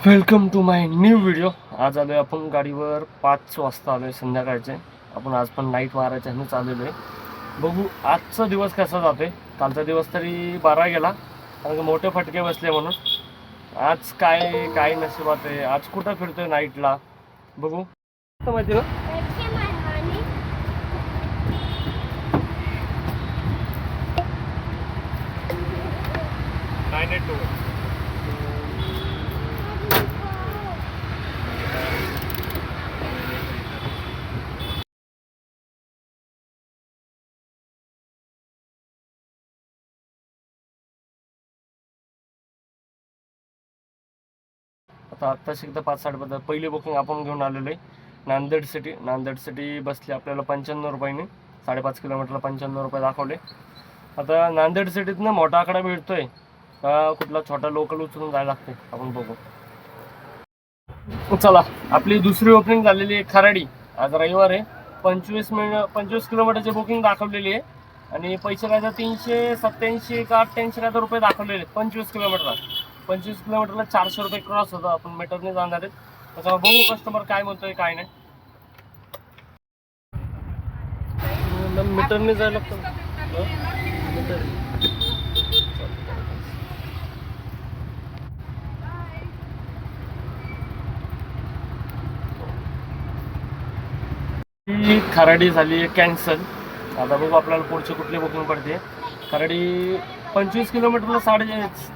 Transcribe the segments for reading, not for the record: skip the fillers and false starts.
Welcome to my new video. आज आलोय आपण गाडीवर 5 वाजता आलोय संध्याकाळचे. आपण आज पण नाईट मारायच्या ह्यानं चाललेलो आहे. बघू आजचा दिवस कसा जातोय. कालचा दिवस तरी 12 गेला कारण की मोठे फटके बसले म्हणून. आज काय काय नशिबात आहे. आज कुठं फिरतोय नाईटला बघू. माहिती ना काय नाही टू आता आत्ताशी एकदा 5:30 पहिली बुकिंग आपण घेऊन आलेलो आहे. नांदेड सिटी बसली आपल्याला 95 रुपयाने. 5.5 किलोमीटरला 95 रुपये दाखवले. आता नांदेड सिटीतनं मोठा आकडा मिळतोय का कुठला छोटा लोकल उचलून जायला लागते आपण बघू. चला आपली दुसरी ओपनिंग झालेली आहे खराडी. आज रविवार आहे. 25 किलोमीटरची बुकिंग दाखवलेली आहे आणि पैसे काय 387 का 88 रुपये दाखवलेले आहेत 25 किलोमीटरला 400 रुपये क्रॉस होतो. आपण मीटरने जाणार आहेत. त्याच्यामुळे बघू कस्टमर काय म्हणतोय काय नाही. मीटरने जायला लागतं. ही खराडी झाली आहे कॅन्सल. आता बघू आपल्याला पुढची कुठली बुकिंग पडते. खराडी 25 किलोमीटरला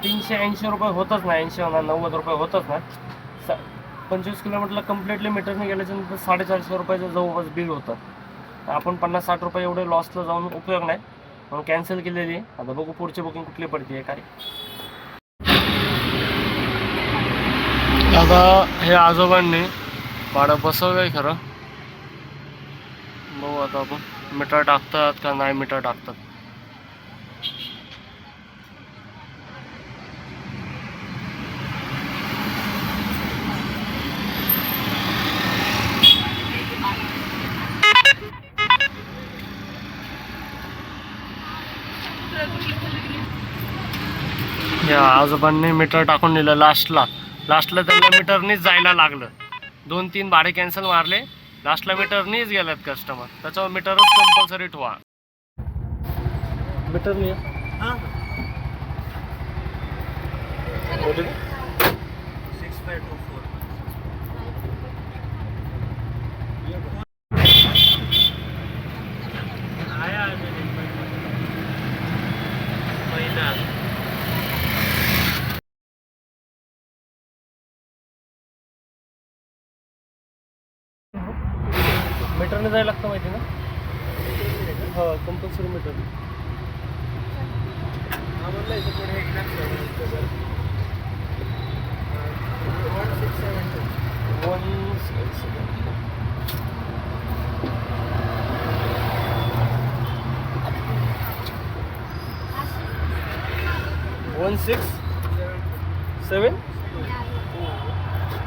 380 रुपये होतच नाही. 80 होणार 90 रुपये होतच नाही. 25 किलोमीटरला कम्प्लिटली मीटरने गेल्याच्यानंतर 450 रुपयाचं जवळपास बिल होतं. आपण 50-60 रुपये एवढे लॉसला जाऊन उपयोग नाही म्हणून कॅन्सल केलेली आहे. आता बघू पुढची बुकिंग कुठली पडते काय. आता हे आजोबांनी भाडं बसवलं आहे खरं. बघू आता आपण मीटर टाकतात का नाही मीटर टाकतात. या आजोबांनी मीटर टाकून दिलं लास्टला त्यांना मीटरनीच जायला लागलं. 2-3 भाडे कॅन्सल मारले. लास्टला मीटरनीच गेल्यात कस्टमर. त्याच्यावर मीटरच कंपल्सरी ठेवा. मीटरनी 64 मीटरने जायला लागतं माहिती ना. हो कंपल्सरी मीटर.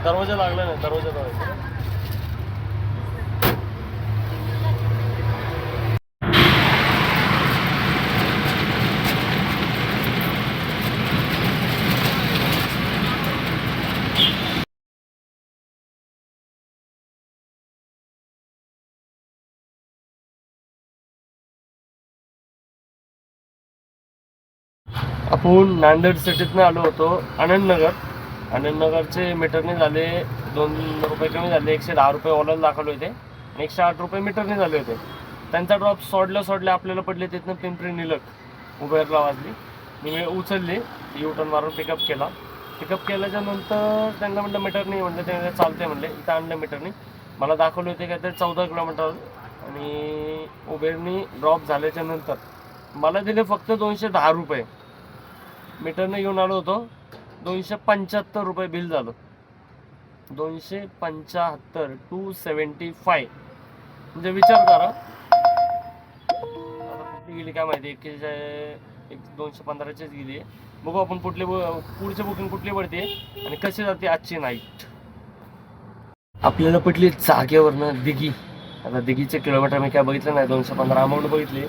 दरवाजा लागला नाही. दरवाजा लावायचा. आपण नांदेड सिटीतनं आलो होतो आनंदनगरचे मीटरने झाले 2 रुपये कमी झाले. 110 रुपये ऑनलाईन दाखवले होते आणि 108 रुपये मीटरने झाले होते. त्यांचा ड्रॉप सोडल्या आपल्याला पडले. तिथनं पिंपरी निलक उबेरला वाजली. मी उचलली U-टर्न मारून पिकअप केल्याच्या नंतर त्यांना म्हटलं मीटरने. म्हटलं ते चालते म्हणले. इथं आणलं मीटरने. मला दाखवले होते काय ते 14 किलोमीटर आणि उबेरनी ड्रॉप झाल्याच्या नंतर मला दिले फक्त 210 रुपये. मीटरने घेऊन आलो होतो 275 रुपये बिल झालं. 275 275 म्हणजे विचार करा. आता कुठली गेली काय माहिती. 215चीच गेली आहे. बघू आपण पुढची बुकिंग कुठली पडते आणि कशी जाते आजची नाईट. आपल्याला पडली जागेवरनं दिघी. आता दिघीचे किलोमीटर मी काय बघितलं नाही. 215 अमाऊंट बघितली.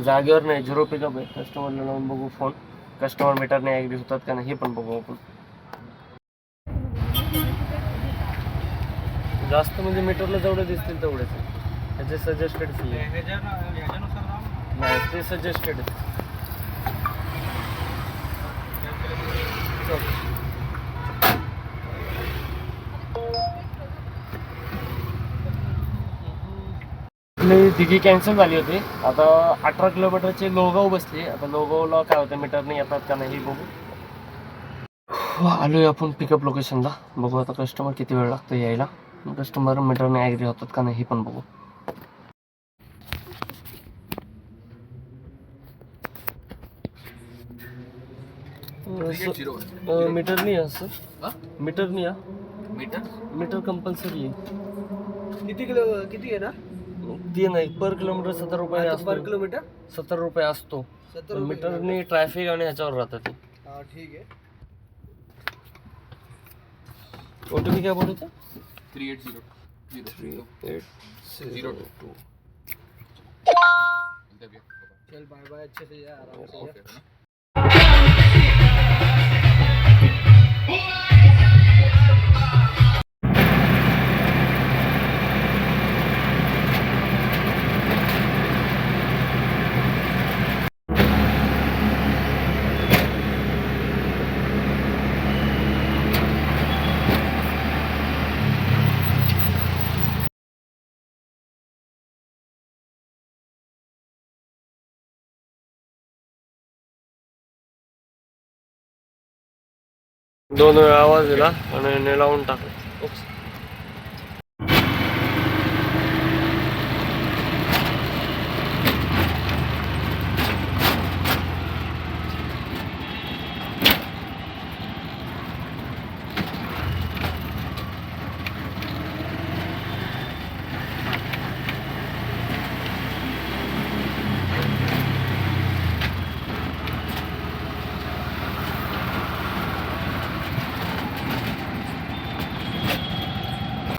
जागेवर नाही 0 पिकअप आहे. कस्टमरला लावून बघू फोन. कस्टमर मीटरने ॲग्री होतात का नाही हे पण बघू आपण. जास्त म्हणजे मीटरला जेवढे दिसतील तेवढेच आहे. त्याचे सजेस्टेड फी आहे. नाही ते सजेस्टेड आहे. आपली दिघी कॅन्सल झाली होती. आता 18 किलोमीटरचे लोहगाव बसली. आता लोहगावला काय होतं मीटरने येतात का नाही बघू. आलोय आपण पिकअप लोकेशनला. बघू आता कस्टमर किती वेळ लागतो यायला. कस्टमर मीटरने ॲग्री होतात का नाही हे पण बघू. मीटर नाही असं. मीटर नाही मीटर कंपल्सरी आहे. किती आहे ना? ते नाही पर किलोमीटर 70 रुपये असतो. पर किलोमीटर 70 रुपये असतो. मीटरने ट्रॅफिक आणि ह्याच्यावर राहतात ते. ठीक आहे. OTP क्या बोले थे? 3802. चल बाय बाय, अच्छे से जा, आराम से जा. दोन वेळा आवाज दिला आणि लावून टाकलं.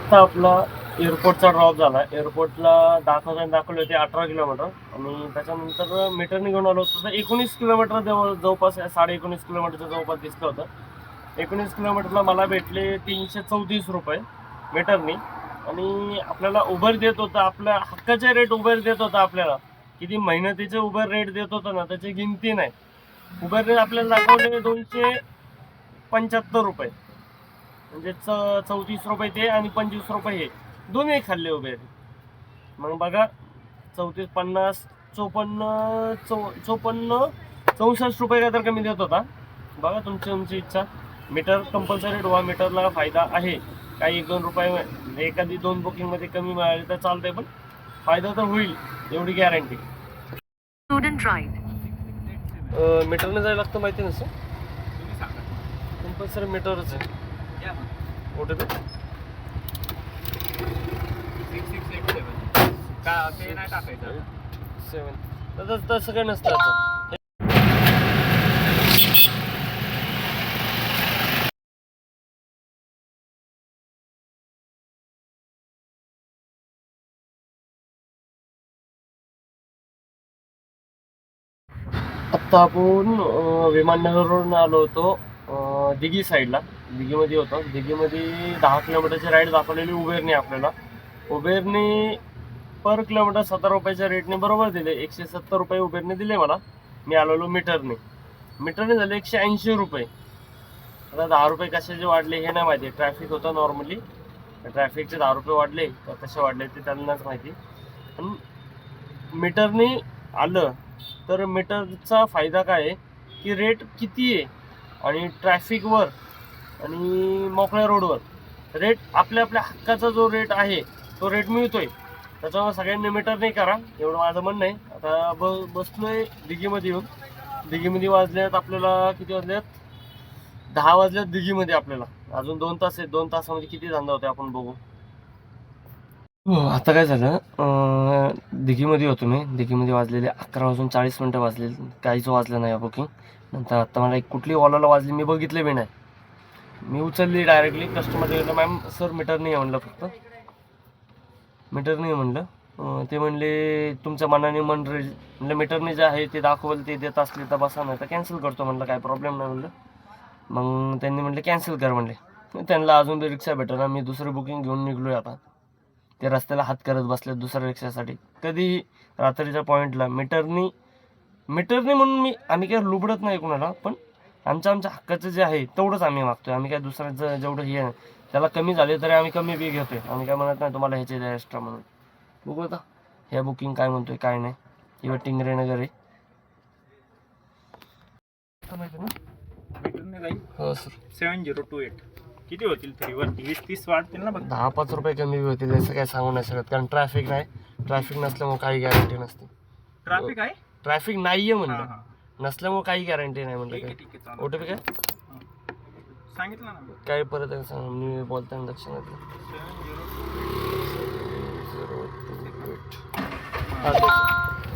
आता आपला एअरपोर्टचा ड्रॉप झाला. एअरपोर्टला दाखवले होते 18 किलोमीटर आणि त्याच्यानंतर मीटरने घेऊन आलो होतो तर 19 किलोमीटर जवळपास 19.5 किलोमीटरच्या जवळपास दिसलं होतं. 19 किलोमीटरला मला भेटले 334 रुपये मीटरनी. आणि आपल्याला उबर देत होता, आपल्या हक्काचे रेट उबर देत होता. आपल्याला किती मेहनतीचे उबर रेट देत होता ना त्याची गिनती नाही. उबर रेट आपल्याला दाखवले 275 रुपये, म्हणजे 34 रुपये ते आणि 25 रुपये हे दोन्ही खाल्ले उभे. मग बघा 34, 50, 54, 64 रुपये काय तर कमी देत होता. बघा तुमची इच्छा. मीटर कंपल्सरी ठेवा. मीटरला फायदा आहे. काही 1-2 रुपये एखादी 2 बुकिंगमध्ये कमी मिळाले तर चालतंय, पण फायदा तर होईल एवढी गॅरंटी. मीटरने जायला लागतं माहिती नसतं. कंपल्सरी मीटरच आहे. OTP 7 तसं काय नसतं आता. आत्ता आपण विमाननगरवरून आलो होतो दिघी साईडला. दिघीमध्ये होतो. दिघीमध्ये 10 किलोमीटरची राईड दाखवलेली उबेरने आपल्याला. उबेरने पर किलोमीटर 70 रुपयाच्या रेटने बरोबर दिले. 170 रुपये उबेरने दिले मला. मी आलेलो मीटरने झाले 180 रुपये. आता 10 रुपये कशाचे वाढले हे नाही माहिती. ट्रॅफिक होतं नॉर्मली. ट्रॅफिकचे 10 रुपये वाढले तर कसे वाढले ते त्यांनाच माहिती. पण मीटरने आलं तर मीटरचा फायदा काय आहे की रेट किती आहे आणि ट्रॅफिकवर आणि मोकळ्या रोडवर रेट आपल्या हक्काचा जो रेट आहे तो रेट मिळतोय. त्याच्यामुळे सगळ्यांनी मीटर नाही करा एवढं माझं म्हणणं आहे. आता बसलोय दिघीमध्ये येऊन. दिघीमध्ये वाजल्यात आपल्याला किती वाजल्यात? 10 वाजल्यात दिघीमध्ये आपल्याला. अजून 2 तास आहेत. 2 तासामध्ये किती धंदा होते आपण बघू. आता काय झालं, दिघीमध्ये होतो मी. दिघीमध्ये वाजलेले 11:40 वाजले. काहीच वाजलं नाही बुकिंग. नंतर आता मला एक कुठली ओलाला वाजली मी बघितले बी नाही. मी उचलली डायरेक्टली. कस्टमर गेलं, मॅम सर मीटर नाही आहे म्हणलं. फक्त मीटर नाही म्हणलं. ते म्हणले तुमच्या मनाने मन राहील. म्हणलं मीटरने जे आहे ते दाखवलं ते देत असले तर बसा, नाही तर कॅन्सल करतो म्हणलं. काय प्रॉब्लेम नाही म्हणलं. मग त्यांनी म्हणले कॅन्सल कर म्हणले. त्यांना अजून बी रिक्षा भेटेना. मी दुसरी बुकिंग घेऊन निघलोय आता. ते रस्त्याला हात करत बसले दुसऱ्या रिक्षासाठी. कधीही रात्रीच्या पॉईंटला मीटरनी म्हणून आम्ही काय लुबडत नाही कोणाला, पण आमच्या हक्काचं जे आहे तेवढंच आम्ही मागतोय. आम्ही काय दुसऱ्याचं जेवढं हे आहे त्याला कमी झाले तरी आम्ही कमी बी घेतोय. आम्ही काय म्हणत नाही तुम्हाला ह्याचे द्या एक्स्ट्रा म्हणून. बघू आता ह्या बुकिंग काय म्हणतोय काय नाही. किंवा टिंगरे नगर आहे. मीटरने जाईल हो सर. 7028. किती होतील तरी वरती 20-30 वाढतील ना? बघ 10-5 रुपये कमी बी होतील असं काय सांगू नाही शकत, कारण ट्रॅफिक नाही. ट्रॅफिक नसल्यामुळे काही गॅरंटी नसते. ट्रॅफिक आहे. ट्रॅफिक नाहीये हा म्हणलं, हा नसल्यामुळे काही गॅरंटी नाही म्हणलं. ठीक आहे काय ठीक आहे चालेल. ओटीपी काय सांगितलं ना काय परत एकदा सांग, मी बोलताना लक्षात येतं. 7028. हा, तेच.